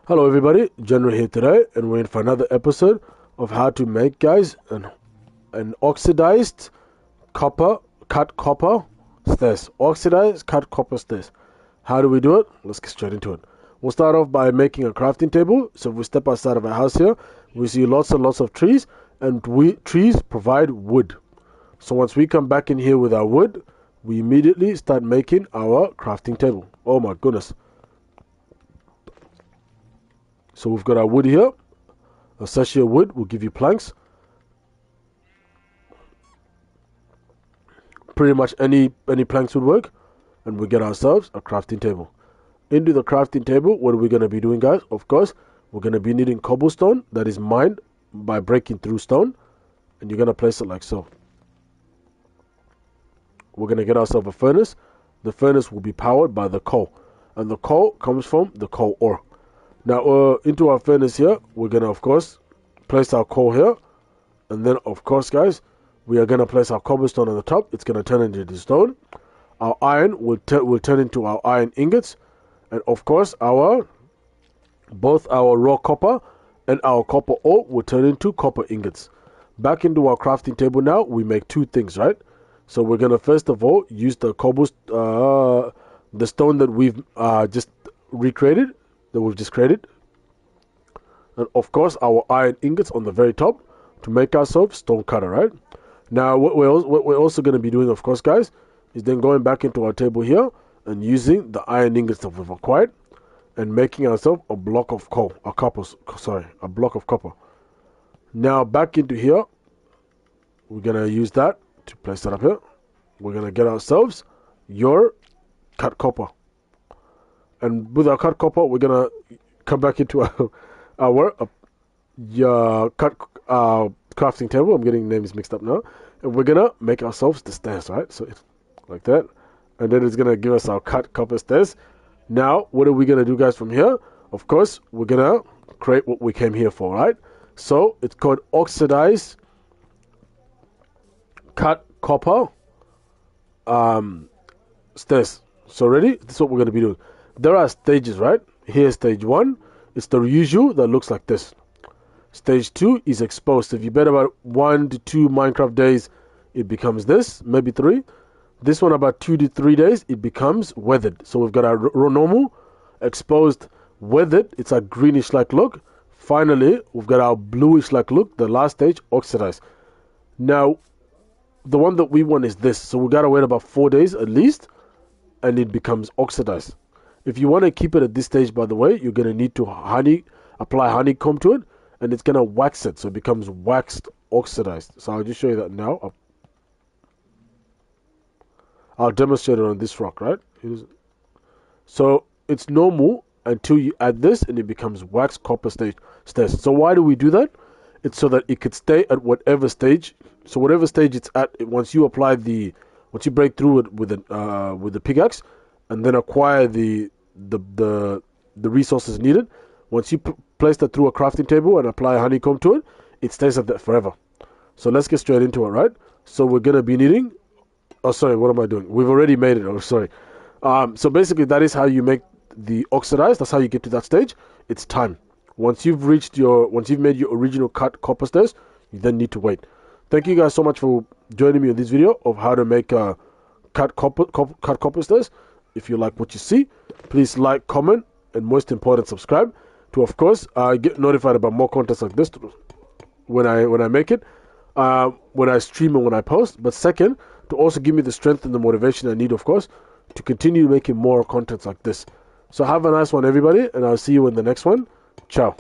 Hello everybody, General here today, and we're in for another episode of how to make, guys, an oxidized cut copper stairs. Oxidized cut copper stairs. How do we do it? Let's get straight into it. We'll start off by making a crafting table. So if we step outside of our house here, we see lots and lots of trees, and trees provide wood. So once we come back in here with our wood, we immediately start making our crafting table. Oh my goodness. So we've got our wood here. A sachet of wood will give you planks. Pretty much any planks would work. And we get ourselves a crafting table. Into the crafting table, what are we going to be doing, guys? Of course, we're going to be needing cobblestone that is mined by breaking through stone. And you're going to place it like so. We're going to get ourselves a furnace. The furnace will be powered by the coal. And the coal comes from the coal ore. Now, into our furnace here, we're going to, of course, place our coal here. And then, of course, guys, we are going to place our cobblestone on the top. It's going to turn into the stone. Our iron will turn into our iron ingots. And, of course, both our raw copper and our copper ore will turn into copper ingots. Back into our crafting table now, we make two things, right? So we're going to, first of all, use the the stone that we've just recreated. That we've just created, and of course our iron ingots on the very top to make ourselves stone cutter. Right now, what we're also going to be doing, of course, guys, is then going back into our table here and using the iron ingots that we've acquired and making ourselves a block of a block of copper. Now back into here, we're going to use that to place that up here. We're going to get ourselves your cut copper. And with our cut copper, we're going to come back into our crafting table. I'm getting names mixed up now. And we're going to make ourselves the stairs, right? So it's like that. And then it's going to give us our cut copper stairs. Now, what are we going to do, guys, from here? Of course, we're going to create what we came here for, right? So it's called oxidized cut copper stairs. So ready? This is what we're going to be doing. There are stages, right? Here's stage 1. It's the usual that looks like this. Stage 2 is exposed. If you bet about 1 to 2 Minecraft days, it becomes this, maybe 3. This one about 2 to 3 days, it becomes weathered. So we've got our normal, exposed, weathered. It's a greenish-like look. Finally, we've got our bluish-like look. The last stage, oxidized. Now, the one that we want is this. So we've got to wait about 4 days at least, and it becomes oxidized. If you want to keep it at this stage, by the way, you're going to need to apply honeycomb to it, and it's going to wax it, so it becomes waxed oxidized. So I'll just show you that now. I'll demonstrate it on this rock, right? So it's normal until you add this, and it becomes waxed copper stairs. So why do we do that? It's so that it could stay at whatever stage. So whatever stage it's at, once you break through it with the pickaxe, and then acquire the resources needed. Once you place that through a crafting table and apply a honeycomb to it, it stays like that forever. So let's get straight into it, right? So we're going to be needing... Oh, sorry, what am I doing? We've already made it. Oh, sorry. So basically, that is how you make the oxidized. That's how you get to that stage. It's time. Once you've made your original cut copper stairs, you then need to wait. Thank you guys so much for joining me in this video of how to make cut copper stairs. If you like what you see, please like, comment, and most important, subscribe to, of course, get notified about more content like this when I make it, when I stream and when I post. But second, to also give me the strength and the motivation I need, of course, to continue making more content like this. So have a nice one, everybody, and I'll see you in the next one. Ciao.